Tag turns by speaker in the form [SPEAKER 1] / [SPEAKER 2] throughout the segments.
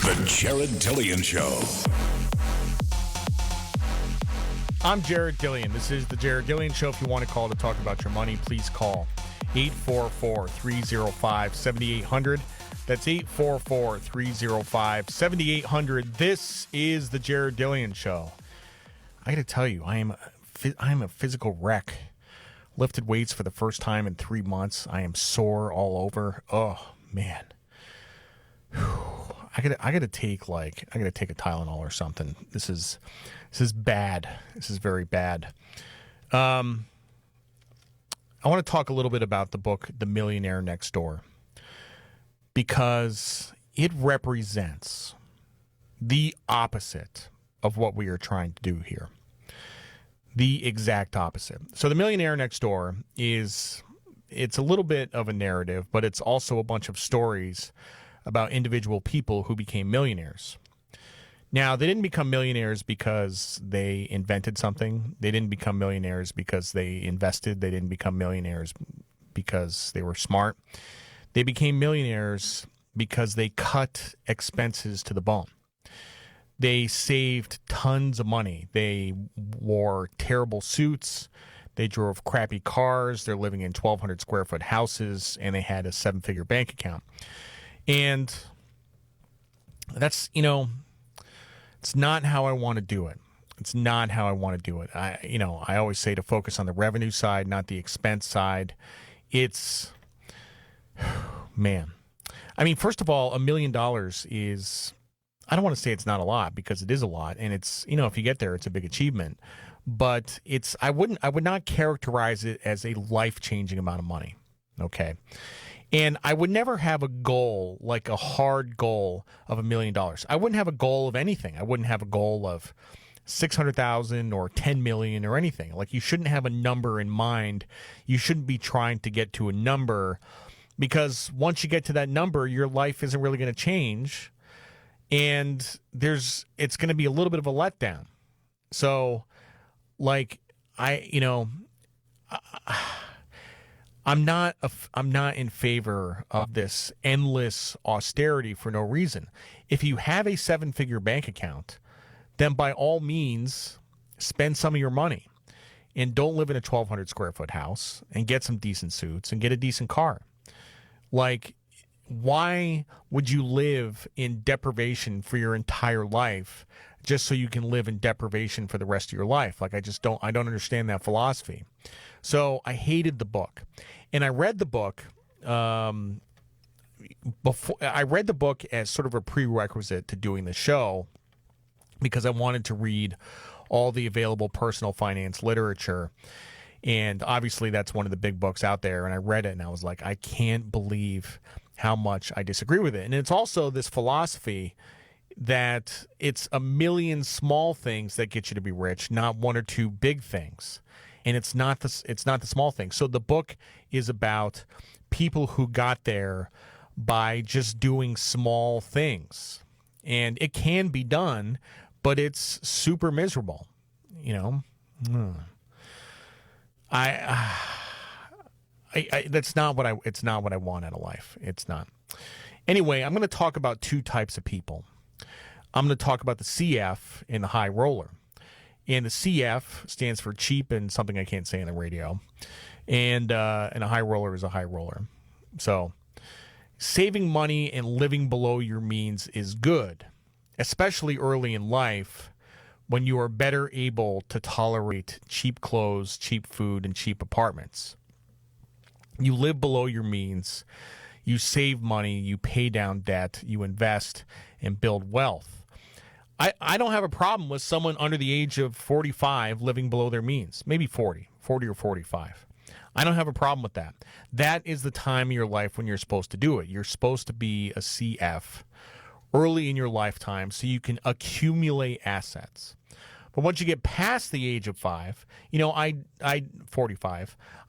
[SPEAKER 1] The Jared Dillian Show.
[SPEAKER 2] I'm Jared Dillian. This is the Jared Dillian Show. If you want to call to talk about your money, please call 844-305-7800. That's 844-305-7800. This is the Jared Dillian Show. I got to tell you, I am a physical wreck. Lifted weights for the first time in 3 months. I am sore all over. Oh man. I gotta take a Tylenol or something. This is bad. This is very bad. I want to talk a little bit about the book The Millionaire Next Door, because it represents the opposite of what we are trying to do here. The exact opposite. So The Millionaire Next Door it's a little bit of a narrative, but it's also a bunch of stories about individual people who became millionaires. Now, they didn't become millionaires because they invented something. They didn't become millionaires because they invested. They didn't become millionaires because they were smart. They became millionaires because they cut expenses to the bone. They saved tons of money. They wore terrible suits. They drove crappy cars. They're living in 1,200 square foot houses, and they had a 7-figure bank account. And that's, it's not how I want to do it. It's not how I want to do it. I always say to focus on the revenue side, not the expense side. It's, man. I mean, first of all, $1 million is, I don't want to say it's not a lot, because it is a lot. And it's, if you get there, it's a big achievement. But I would not characterize it as a life-changing amount of money. Okay. And I would never have a goal, like a hard goal of $1 million. I wouldn't have a goal of anything. I wouldn't have a goal of 600,000 or 10 million or anything. Like, you shouldn't have a number in mind. You shouldn't be trying to get to a number, because once you get to that number, your life isn't really going to change. And it's going to be a little bit of a letdown. So, like, I'm not in favor of this endless austerity for no reason. If you have a 7-figure bank account, then by all means, spend some of your money, and don't live in a 1,200 square foot house, and get some decent suits and get a decent car. Like, why would you live in deprivation for your entire life just so you can live in deprivation for the rest of your life? Like, I don't understand that philosophy. So I hated the book. And I read the book as sort of a prerequisite to doing the show, because I wanted to read all the available personal finance literature. And obviously that's one of the big books out there. And I read it and I was like, I can't believe how much I disagree with it. And it's also this philosophy that it's a million small things that get you to be rich, not one or two big things. And it's not the small things. So the book is about people who got there by just doing small things. And it can be done, but it's super miserable, that's not what it's not what I want out of life. It's not. Anyway, I'm going to talk about two types of people. I'm going to talk about the CF and the high roller. And the CF stands for cheap and something I can't say on the radio. And a high roller is a high roller. So saving money and living below your means is good, especially early in life, when you are better able to tolerate cheap clothes, cheap food, and cheap apartments. You live below your means, you save money, you pay down debt, you invest, and build wealth. I don't have a problem with someone under the age of 45 living below their means, maybe 40 or 45. I don't have a problem with that. That is the time of your life when you're supposed to do it. You're supposed to be a CF early in your lifetime so you can accumulate assets. But once you get past the age of 45,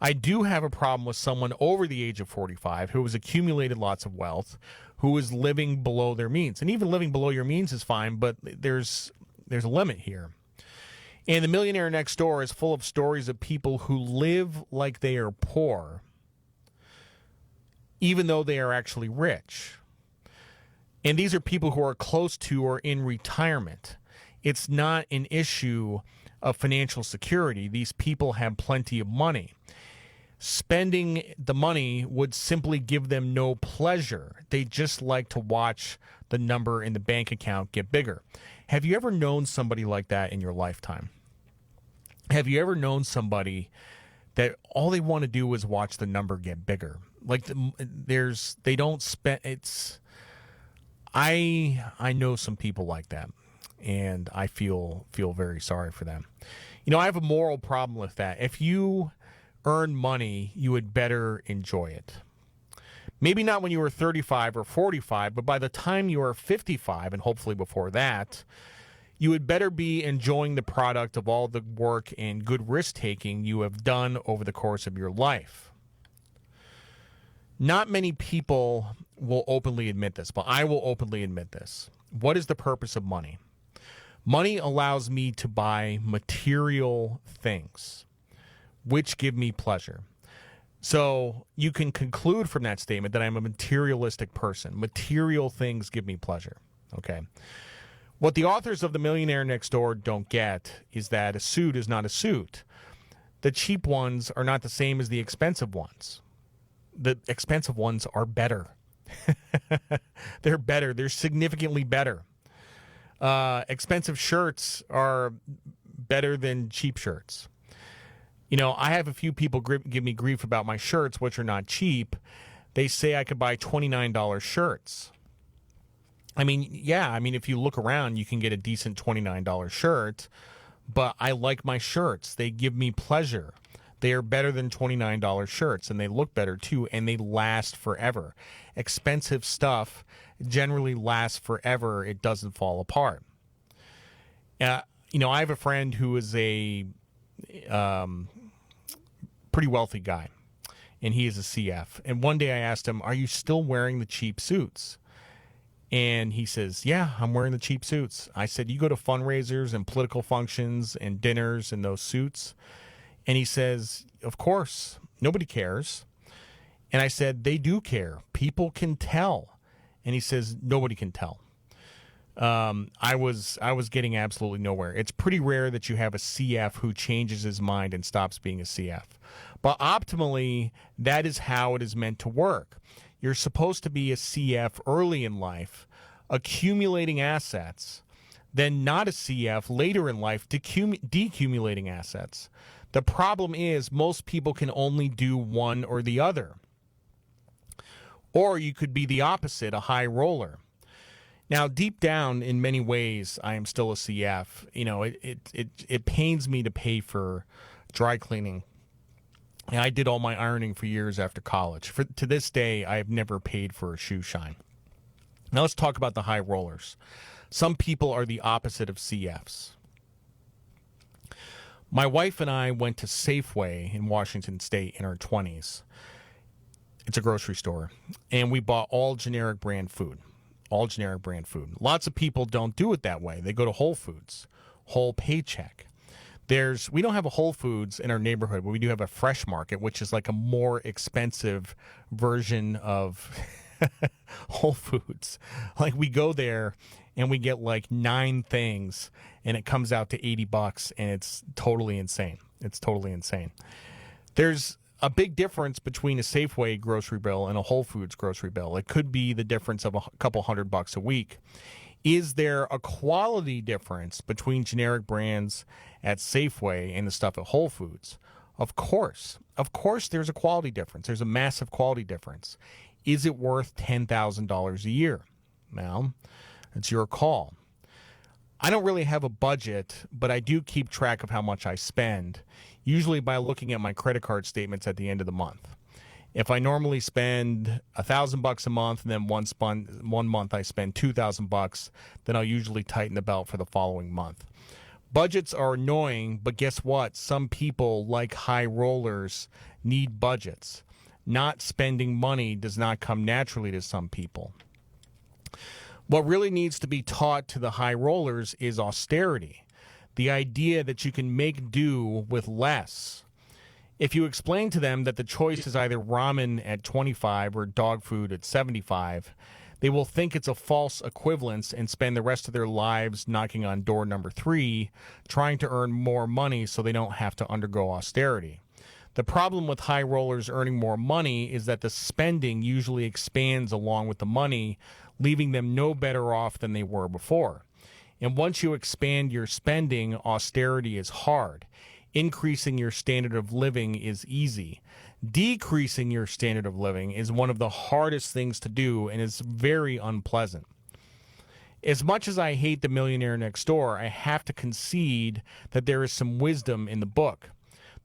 [SPEAKER 2] I do have a problem with someone over the age of 45 who has accumulated lots of wealth, who is living below their means. And even living below your means is fine, but there's a limit here. And The Millionaire Next Door is full of stories of people who live like they are poor, even though they are actually rich. And these are people who are close to or in retirement. It's not an issue of financial security. These people have plenty of money. Spending the money would simply give them no pleasure. They just like to watch the number in the bank account get bigger. Have you ever known somebody like that in your lifetime? Have you ever known somebody that all they want to do is watch the number get bigger? Like they don't spend. It's I know some people like that, and I feel very sorry for them. You know, I have a moral problem with that. If you earn money, you would better enjoy it. Maybe not when you were 35 or 45, but by the time you are 55, and hopefully before that, you would better be enjoying the product of all the work and good risk-taking you have done over the course of your life. Not many people will openly admit this, but I will openly admit this. What is the purpose of money? Money allows me to buy material things, which give me pleasure. So you can conclude from that statement that I'm a materialistic person. Material things give me pleasure. Okay. What the authors of The Millionaire Next Door don't get is that a suit is not a suit. The cheap ones are not the same as the expensive ones. The expensive ones are better. They're better. They're significantly better. Expensive shirts are better than cheap shirts. You know, I have a few people give me grief about my shirts, which are not cheap. They say I could buy $29 shirts. I mean, yeah, if you look around, you can get a decent $29 shirt, but I like my shirts. They give me pleasure. They are better than $29 shirts, and they look better too, and they last forever. Expensive stuff generally lasts forever. It doesn't fall apart. You know, I have a friend who is a pretty wealthy guy, and he is a CF. And one day I asked him, "Are you still wearing the cheap suits?" And he says, "Yeah, I'm wearing the cheap suits." I said, "You go to fundraisers and political functions and dinners in those suits?" And he says, "Of course, nobody cares." And I said, "They do care. People can tell." And he says, "Nobody can tell." I was getting absolutely nowhere. It's pretty rare that you have a CF who changes his mind and stops being a CF. But optimally, that is how it is meant to work. You're supposed to be a CF early in life, accumulating assets, then not a CF later in life, decumulating assets. The problem is most people can only do one or the other. Or you could be the opposite, a high roller. Now, deep down, in many ways, I am still a CF. You know, it pains me to pay for dry cleaning. And I did all my ironing for years after college. To this day, I have never paid for a shoe shine. Now let's talk about the high rollers. Some people are the opposite of CFs. My wife and I went to Safeway in Washington State in our 20s. It's a grocery store. And we bought all generic brand food. All generic brand food. Lots of people don't do it that way. They go to Whole Foods, Whole Paycheck. We don't have a Whole Foods in our neighborhood, but we do have a Fresh Market, which is like a more expensive version of Whole Foods. Like we go there and we get like 9 things and it comes out to $80 and it's totally insane. It's totally insane. There's a big difference between a Safeway grocery bill and a Whole Foods grocery bill. It could be the difference of a couple $100 a week. Is there a quality difference between generic brands at Safeway and the stuff at Whole Foods? Of course. Of course there's a quality difference. There's a massive quality difference. Is it worth $10,000 a year? Well, it's your call. I don't really have a budget, but I do keep track of how much I spend, usually by looking at my credit card statements at the end of the month. If I normally spend $1,000 a month and then one month I spend $2,000, then I'll usually tighten the belt for the following month. Budgets are annoying, but guess what? Some people, like high rollers, need budgets. Not spending money does not come naturally to some people. What really needs to be taught to the high rollers is austerity. The idea that you can make do with less. If you explain to them that the choice is either ramen at $25 or dog food at $75, They will think it's a false equivalence and spend the rest of their lives knocking on door number 3, trying to earn more money so they don't have to undergo austerity. The problem with high rollers earning more money is that the spending usually expands along with the money, leaving them no better off than they were before. And once you expand your spending, austerity is hard. Increasing your standard of living is easy. Decreasing your standard of living is one of the hardest things to do and is very unpleasant. As much as I hate The Millionaire Next Door, I have to concede that there is some wisdom in the book.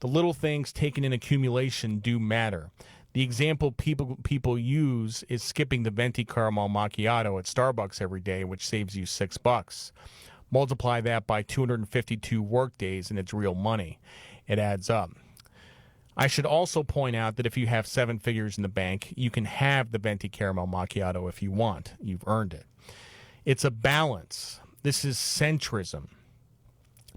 [SPEAKER 2] The little things taken in accumulation do matter. The example people use is skipping the venti caramel macchiato at Starbucks every day, which saves you $6. Multiply that by 252 work days and it's real money. It adds up. I should also point out that if you have 7 figures in the bank, you can have the venti caramel macchiato if you want. You've earned it. It's a balance. This is centrism.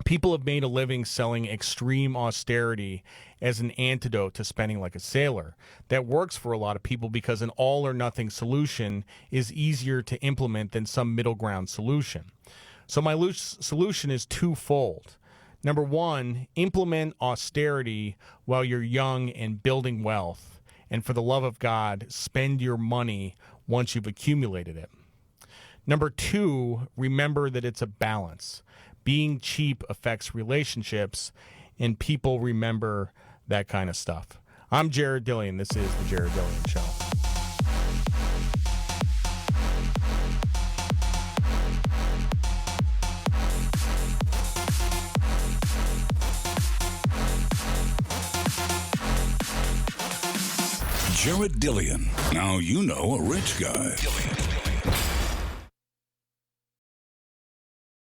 [SPEAKER 2] People have made a living selling extreme austerity as an antidote to spending like a sailor. That works for a lot of people because an all-or-nothing solution is easier to implement than some middle ground solution. So my solution is twofold. Number 1, implement austerity while you're young and building wealth. And for the love of God, spend your money once you've accumulated it. Number 2, remember that it's a balance. Being cheap affects relationships, and people remember that kind of stuff. I'm Jared Dillian. This is The Jared Dillian Show.
[SPEAKER 1] Jared Dillian. Now you know a rich guy.